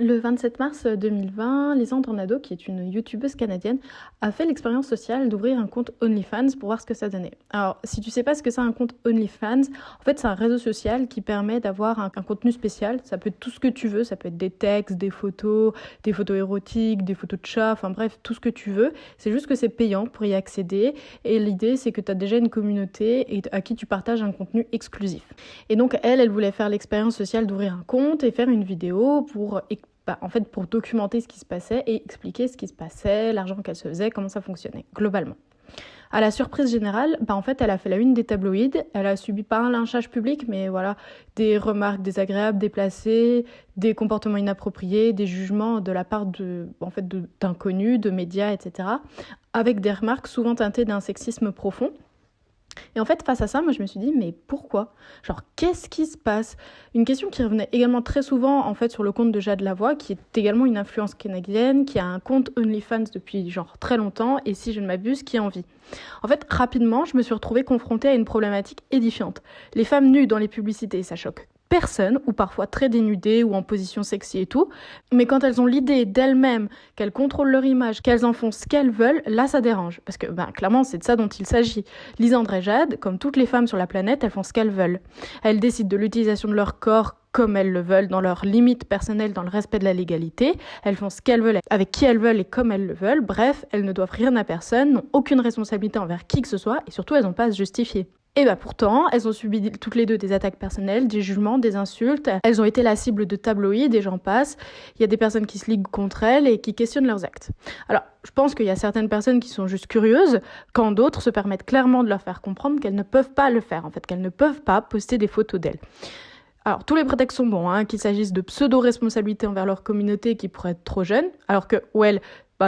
Le 27 mars 2020, Lisande Tornado, qui est une youtubeuse canadienne, a fait l'expérience sociale d'ouvrir un compte OnlyFans pour voir ce que ça donnait. Alors, si tu sais pas ce que c'est un compte OnlyFans, en fait, c'est un réseau social qui permet d'avoir un contenu spécial. Ça peut être tout ce que tu veux, ça peut être des textes, des photos érotiques, des photos de chats, enfin bref, tout ce que tu veux. C'est juste que c'est payant pour y accéder. Et l'idée, c'est que tu as déjà une communauté et à qui tu partages un contenu exclusif. Et donc, elle voulait faire l'expérience sociale d'ouvrir un compte et faire une vidéo pour documenter ce qui se passait et expliquer ce qui se passait, l'argent qu'elle se faisait, comment ça fonctionnait, globalement. À la surprise générale, elle a fait la une des tabloïds, elle a subi pas un lynchage public, mais voilà, des remarques désagréables, déplacées, des comportements inappropriés, des jugements de la part d'inconnus, de médias, etc., avec des remarques souvent teintées d'un sexisme profond. Et en fait, face à ça, moi, je me suis dit, mais pourquoi ? Genre, qu'est-ce qui se passe ? Une question qui revenait également très souvent, en fait, sur le compte de Jade Lavoie, qui est également une influence canadienne, qui a un compte OnlyFans depuis, très longtemps, et si je ne m'abuse, qui en vit. En fait, rapidement, je me suis retrouvée confrontée à une problématique édifiante. Les femmes nues dans les publicités, ça choque personne, ou parfois très dénudées, ou en position sexy et tout, mais quand elles ont l'idée d'elles-mêmes, qu'elles contrôlent leur image, qu'elles en font ce qu'elles veulent, là ça dérange, parce que clairement c'est de ça dont il s'agit. Lisandre et Jade, comme toutes les femmes sur la planète, elles font ce qu'elles veulent. Elles décident de l'utilisation de leur corps comme elles le veulent, dans leurs limites personnelles, dans le respect de la légalité. Elles font ce qu'elles veulent, avec qui elles veulent et comme elles le veulent. Bref, elles ne doivent rien à personne, n'ont aucune responsabilité envers qui que ce soit, et surtout elles n'ont pas à se justifier. Et pourtant, elles ont subi toutes les deux des attaques personnelles, des jugements, des insultes. Elles ont été la cible de tabloïds et j'en passe. Il y a des personnes qui se liguent contre elles et qui questionnent leurs actes. Alors, je pense qu'il y a certaines personnes qui sont juste curieuses, quand d'autres se permettent clairement de leur faire comprendre qu'elles ne peuvent pas le faire, qu'elles ne peuvent pas poster des photos d'elles. Alors, tous les prétextes sont bons, qu'il s'agisse de pseudo-responsabilité envers leur communauté qui pourrait être trop jeune, alors que,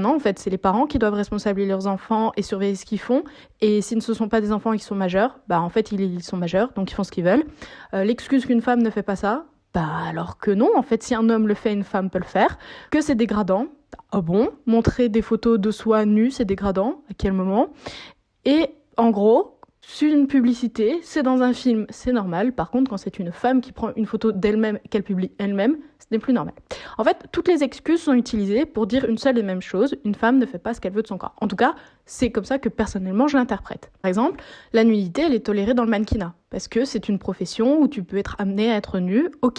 non, c'est les parents qui doivent responsabiliser leurs enfants et surveiller ce qu'ils font. Et si ce ne sont pas des enfants qui sont majeurs, ils sont majeurs, donc ils font ce qu'ils veulent. L'excuse qu'une femme ne fait pas ça, alors que non, si un homme le fait, une femme peut le faire. Que c'est dégradant. Ah bon ? Montrer des photos de soi nues, c'est dégradant. À quel moment ? Et en gros, sur une publicité, c'est dans un film, c'est normal. Par contre, quand c'est une femme qui prend une photo d'elle-même, qu'elle publie elle-même, ce n'est plus normal. En fait, toutes les excuses sont utilisées pour dire une seule et même chose. Une femme ne fait pas ce qu'elle veut de son corps. En tout cas, c'est comme ça que personnellement je l'interprète. Par exemple, la nudité, elle est tolérée dans le mannequinat. Parce que c'est une profession où tu peux être amené à être nu, ok.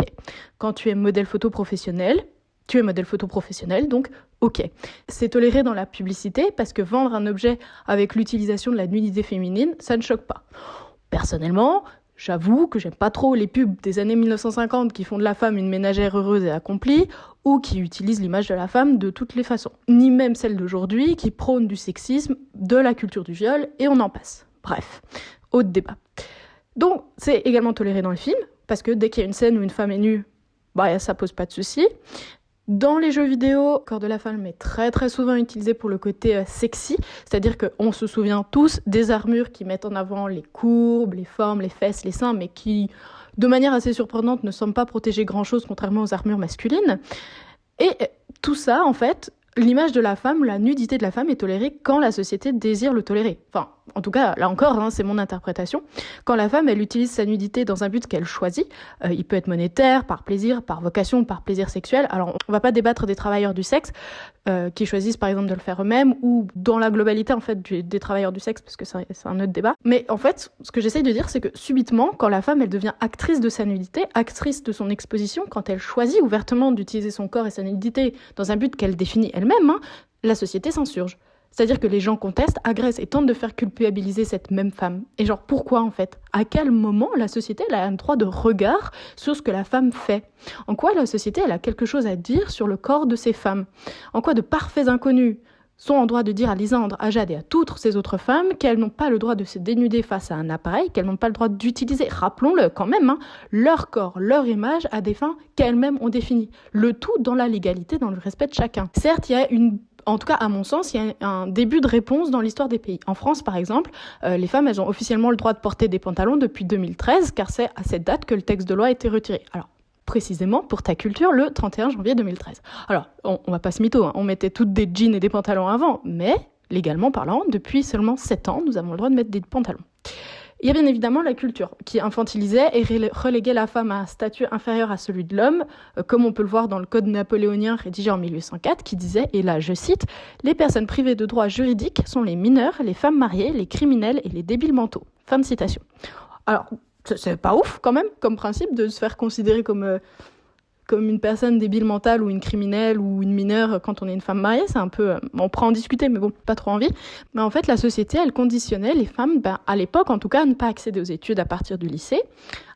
Quand tu es modèle photo professionnel, donc ok. C'est toléré dans la publicité parce que vendre un objet avec l'utilisation de la nudité féminine, ça ne choque pas. Personnellement, j'avoue que j'aime pas trop les pubs des années 1950 qui font de la femme une ménagère heureuse et accomplie ou qui utilisent l'image de la femme de toutes les façons. Ni même celle d'aujourd'hui qui prône du sexisme, de la culture du viol et on en passe. Bref, autre débat. Donc, c'est également toléré dans les films parce que dès qu'il y a une scène où une femme est nue, ça pose pas de souci. Dans les jeux vidéo, le corps de la femme est très très souvent utilisé pour le côté sexy, c'est-à-dire qu'on se souvient tous des armures qui mettent en avant les courbes, les formes, les fesses, les seins, mais qui, de manière assez surprenante, ne semblent pas protéger grand-chose contrairement aux armures masculines. Et tout ça, l'image de la femme, la nudité de la femme est tolérée quand la société désire le tolérer. En tout cas, là encore, c'est mon interprétation. Quand la femme, elle utilise sa nudité dans un but qu'elle choisit, il peut être monétaire, par plaisir, par vocation, par plaisir sexuel. Alors, on va pas débattre des travailleurs du sexe qui choisissent par exemple de le faire eux-mêmes ou dans la globalité des travailleurs du sexe, parce que c'est un autre débat. Mais ce que j'essaye de dire, c'est que subitement, quand la femme, elle devient actrice de sa nudité, actrice de son exposition, quand elle choisit ouvertement d'utiliser son corps et sa nudité dans un but qu'elle définit elle-même, la société s'insurge. C'est-à-dire que les gens contestent, agressent et tentent de faire culpabiliser cette même femme. Et pourquoi À quel moment la société elle a un droit de regard sur ce que la femme fait ? En quoi la société elle a quelque chose à dire sur le corps de ces femmes ? En quoi de parfaits inconnus sont en droit de dire à Lisandre, à Jade et à toutes ces autres femmes qu'elles n'ont pas le droit de se dénuder face à un appareil, qu'elles n'ont pas le droit d'utiliser, rappelons-le quand même, leur corps, leur image à des fins qu'elles-mêmes ont définies. Le tout dans la légalité, dans le respect de chacun. Certes, en tout cas, à mon sens, il y a un début de réponse dans l'histoire des pays. En France, par exemple, les femmes, elles ont officiellement le droit de porter des pantalons depuis 2013, car c'est à cette date que le texte de loi a été retiré. Alors, précisément, pour ta culture, le 31 janvier 2013. Alors, on va pas se mytho, on mettait toutes des jeans et des pantalons avant, mais, légalement parlant, depuis seulement 7 ans, nous avons le droit de mettre des pantalons. Il y a bien évidemment la culture qui infantilisait et reléguait la femme à un statut inférieur à celui de l'homme, comme on peut le voir dans le code napoléonien rédigé en 1804 qui disait, et là je cite, « Les personnes privées de droits juridiques sont les mineurs, les femmes mariées, les criminels et les débiles mentaux. » Fin de citation. Alors, c'est pas ouf quand même comme principe de se faire considérer comme une personne débile mentale ou une criminelle ou une mineure quand on est une femme mariée. C'est un peu... on pourra en discuter, mais bon, pas trop envie. Mais en fait, la société, elle conditionnait les femmes, à l'époque en tout cas, à ne pas accéder aux études à partir du lycée,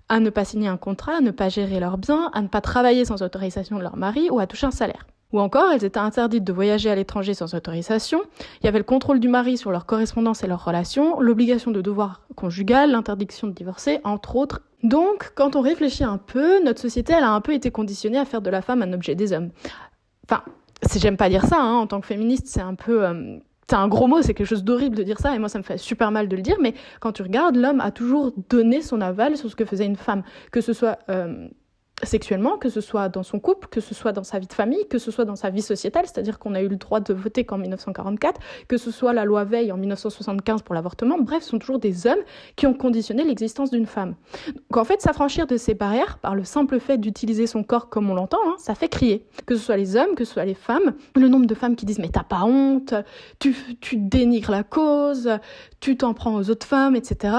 à ne pas signer un contrat, à ne pas gérer leurs biens, à ne pas travailler sans autorisation de leur mari ou à toucher un salaire. Ou encore, elles étaient interdites de voyager à l'étranger sans autorisation. Il y avait le contrôle du mari sur leur correspondance et leurs relations, l'obligation de devoir conjugal, l'interdiction de divorcer, entre autres. Donc, quand on réfléchit un peu, notre société, elle a un peu été conditionnée à faire de la femme un objet des hommes. Enfin, j'aime pas dire ça, en tant que féministe, c'est un peu... c'est un gros mot, c'est quelque chose d'horrible de dire ça, et moi ça me fait super mal de le dire, mais quand tu regardes, l'homme a toujours donné son aval sur ce que faisait une femme, que ce soit sexuellement, que ce soit dans son couple, que ce soit dans sa vie de famille, que ce soit dans sa vie sociétale, c'est-à-dire qu'on a eu le droit de voter qu'en 1944, que ce soit la loi Veil en 1975 pour l'avortement, bref, ce sont toujours des hommes qui ont conditionné l'existence d'une femme. Donc en fait, s'affranchir de ces barrières par le simple fait d'utiliser son corps comme on l'entend, ça fait crier. Que ce soit les hommes, que ce soit les femmes, le nombre de femmes qui disent « mais t'as pas honte, tu dénigres la cause, tu t'en prends aux autres femmes, etc. »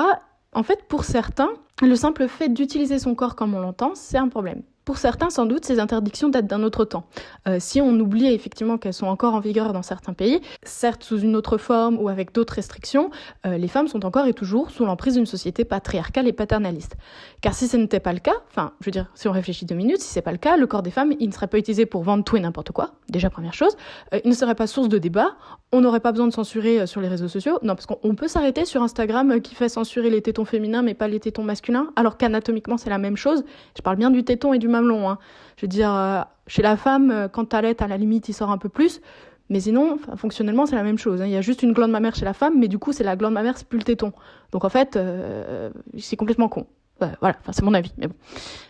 En fait, pour certains, le simple fait d'utiliser son corps comme on l'entend, c'est un problème. Pour certains, sans doute, ces interdictions datent d'un autre temps. Si on oublie effectivement qu'elles sont encore en vigueur dans certains pays, certes sous une autre forme ou avec d'autres restrictions, les femmes sont encore et toujours sous l'emprise d'une société patriarcale et paternaliste. Car si ce n'était pas le cas, si on réfléchit 2 minutes, si c'est pas le cas, le corps des femmes, il ne serait pas utilisé pour vendre tout et n'importe quoi, déjà première chose, il ne serait pas source de débat, on n'aurait pas besoin de censurer sur les réseaux sociaux, non, parce qu'on peut s'arrêter sur Instagram qui fait censurer les tétons féminins mais pas les tétons masculins, alors qu'anatomiquement c'est la même chose. Je parle bien du téton et du mamelon. Je veux dire, chez la femme, quand t'allaites, à la limite, il sort un peu plus. Mais sinon, fonctionnellement, c'est la même chose. Il y a juste une glande mammaire chez la femme, mais du coup, c'est la glande mammaire, c'est plus le téton. Donc en fait, c'est complètement con. Voilà, c'est mon avis, mais bon.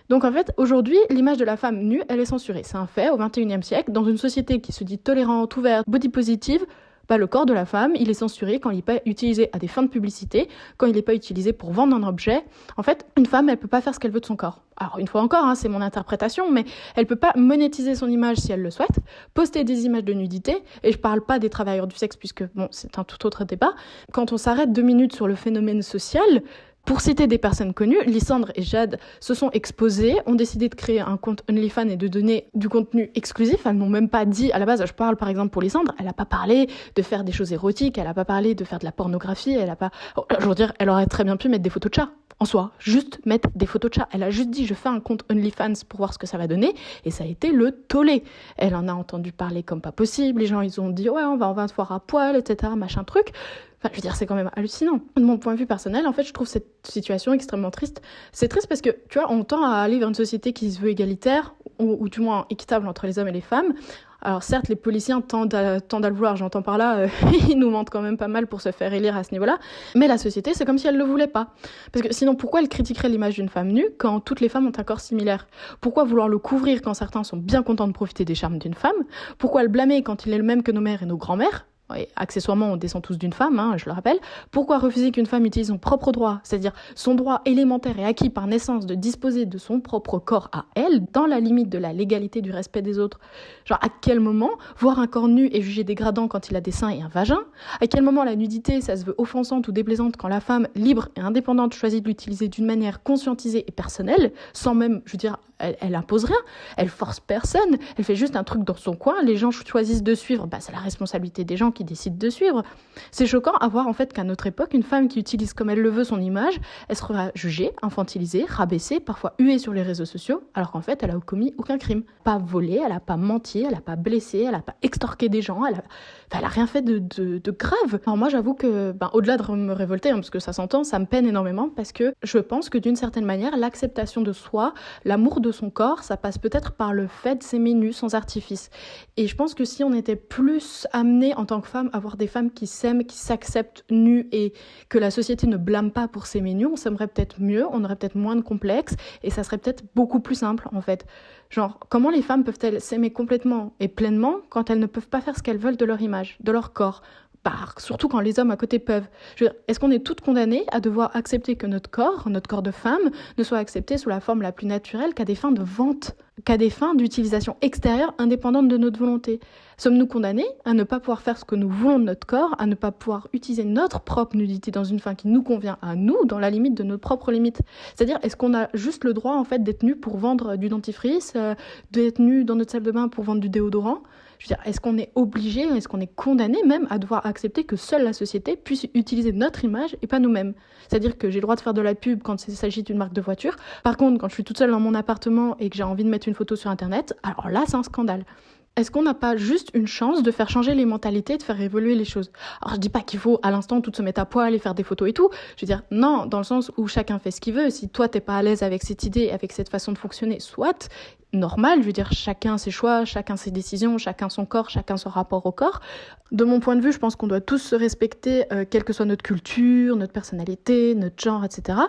Donc en fait, aujourd'hui, l'image de la femme nue, elle est censurée. C'est un fait, au XXIe siècle, dans une société qui se dit tolérante, ouverte, body positive, le corps de la femme, il est censuré quand il n'est pas utilisé à des fins de publicité, quand il n'est pas utilisé pour vendre un objet. En fait, une femme, elle peut pas faire ce qu'elle veut de son corps. Alors, une fois encore, c'est mon interprétation, mais elle peut pas monétiser son image si elle le souhaite, poster des images de nudité, et je parle pas des travailleurs du sexe, puisque, c'est un tout autre débat. Quand on s'arrête 2 minutes sur le phénomène social, pour citer des personnes connues, Lysandre et Jade se sont exposées, ont décidé de créer un compte OnlyFans et de donner du contenu exclusif. Elles n'ont même pas dit, à la base, je parle par exemple pour Lysandre, elle n'a pas parlé de faire des choses érotiques, elle n'a pas parlé de faire de la pornographie, elle aurait très bien pu mettre des photos de chats. En soi, juste mettre des photos de chats. Elle a juste dit, je fais un compte OnlyFans pour voir ce que ça va donner, et ça a été le tollé. Elle en a entendu parler comme pas possible, les gens ils ont dit, ouais, on va se voir à poil, etc., machin truc. Je veux dire, c'est quand même hallucinant. De mon point de vue personnel, en fait, je trouve cette situation extrêmement triste. C'est triste parce que, tu vois, on tend à aller vers une société qui se veut égalitaire, ou du moins équitable entre les hommes et les femmes. Alors certes, les policiers tendent à le vouloir, j'entends par là, ils nous mentent quand même pas mal pour se faire élire à ce niveau-là, mais la société, c'est comme si elle le voulait pas. Parce que sinon, pourquoi elle critiquerait l'image d'une femme nue quand toutes les femmes ont un corps similaire ? Pourquoi vouloir le couvrir quand certains sont bien contents de profiter des charmes d'une femme ? Pourquoi le blâmer quand il est le même que nos mères et nos grands-mères ? Et accessoirement, on descend tous d'une femme, je le rappelle. Pourquoi refuser qu'une femme utilise son propre droit, c'est-à-dire son droit élémentaire et acquis par naissance de disposer de son propre corps à elle, dans la limite de la légalité du respect des autres ? Genre, à quel moment voir un corps nu est jugé dégradant quand il a des seins et un vagin ? À quel moment la nudité, ça se veut offensante ou déplaisante quand la femme, libre et indépendante, choisit de l'utiliser d'une manière conscientisée et personnelle, sans même, je veux dire, elle impose rien, elle force personne, elle fait juste un truc dans son coin, les gens choisissent de suivre, c'est la responsabilité des gens qui décident de suivre. C'est choquant à voir en fait qu'à notre époque, une femme qui utilise comme elle le veut son image, elle sera jugée, infantilisée, rabaissée, parfois huée sur les réseaux sociaux, alors qu'en fait, elle a commis aucun crime. Pas volé, elle a pas menti, elle a pas blessé, elle a pas extorqué des gens, elle a rien fait de grave. Alors moi, j'avoue que, au-delà de me révolter, parce que ça s'entend, ça me peine énormément, parce que je pense que d'une certaine manière, l'acceptation de soi, l'amour de son corps, ça passe peut-être par le fait de s'aimer nu sans artifice. Et je pense que si on était plus amené en tant que femme à voir des femmes qui s'aiment, qui s'acceptent nues et que la société ne blâme pas pour s'aimer nues, on s'aimerait peut-être mieux, on aurait peut-être moins de complexes et ça serait peut-être beaucoup plus simple en fait. Genre, comment les femmes peuvent-elles s'aimer complètement et pleinement quand elles ne peuvent pas faire ce qu'elles veulent de leur image, de leur corps ? surtout quand les hommes à côté peuvent. Je veux dire, est-ce qu'on est toutes condamnées à devoir accepter que notre corps de femme, ne soit accepté sous la forme la plus naturelle qu'à des fins de vente, qu'à des fins d'utilisation extérieure indépendante de notre volonté? Sommes-nous condamnés à ne pas pouvoir faire ce que nous voulons de notre corps, à ne pas pouvoir utiliser notre propre nudité dans une fin qui nous convient à nous, dans la limite de nos propres limites? C'est-à-dire, est-ce qu'on a juste le droit en fait d'être nu pour vendre du dentifrice, d'être nu dans notre salle de bain pour vendre du déodorant? Je veux dire, est-ce qu'on est obligé, est-ce qu'on est condamné même à devoir accepter que seule la société puisse utiliser notre image et pas nous-mêmes? C'est-à-dire que j'ai le droit de faire de la pub quand il s'agit d'une marque de voiture. Par contre, quand je suis toute seule dans mon appartement et que j'ai envie de mettre une photo sur Internet, alors là, c'est un scandale. Est-ce qu'on n'a pas juste une chance de faire changer les mentalités, de faire évoluer les choses? Alors je dis pas qu'il faut à l'instant tout se mettre à poil et faire des photos et tout. Je veux dire, non, dans le sens où chacun fait ce qu'il veut. Si toi t'es pas à l'aise avec cette idée, avec cette façon de fonctionner, soit, normal, je veux dire, chacun ses choix, chacun ses décisions, chacun son corps, chacun son rapport au corps. De mon point de vue, je pense qu'on doit tous se respecter, quelle que soit notre culture, notre personnalité, notre genre, etc.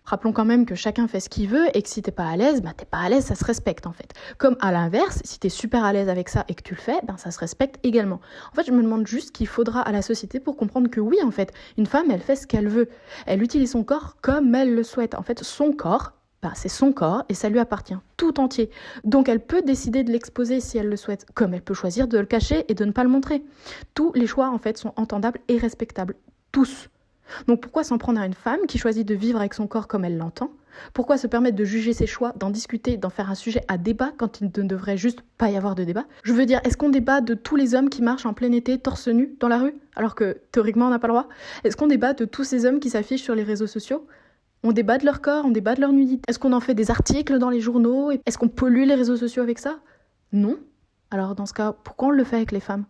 Rappelons quand même que chacun fait ce qu'il veut et que si t'es pas à l'aise, t'es pas à l'aise, ça se respecte en fait. Comme à l'inverse, si t'es super à l'aise avec ça et que tu le fais, ça se respecte également. En fait, je me demande juste ce qu'il faudra à la société pour comprendre que oui, en fait, une femme, elle fait ce qu'elle veut. Elle utilise son corps comme elle le souhaite. En fait, son corps, c'est son corps et ça lui appartient tout entier. Donc elle peut décider de l'exposer si elle le souhaite, comme elle peut choisir de le cacher et de ne pas le montrer. Tous les choix, en fait, sont entendables et respectables. Tous. Donc pourquoi s'en prendre à une femme qui choisit de vivre avec son corps comme elle l'entend? Pourquoi se permettre de juger ses choix, d'en discuter, d'en faire un sujet à débat quand il ne devrait juste pas y avoir de débat? Je veux dire, est-ce qu'on débat de tous les hommes qui marchent en plein été torse nu dans la rue, alors que théoriquement on n'a pas le droit? Est-ce qu'on débat de tous ces hommes qui s'affichent sur les réseaux sociaux? On débat de leur corps, on débat de leur nudité. Est-ce qu'on en fait des articles dans les journaux? Est-ce qu'on pollue les réseaux sociaux avec ça? Non. Alors dans ce cas, pourquoi on le fait avec les femmes?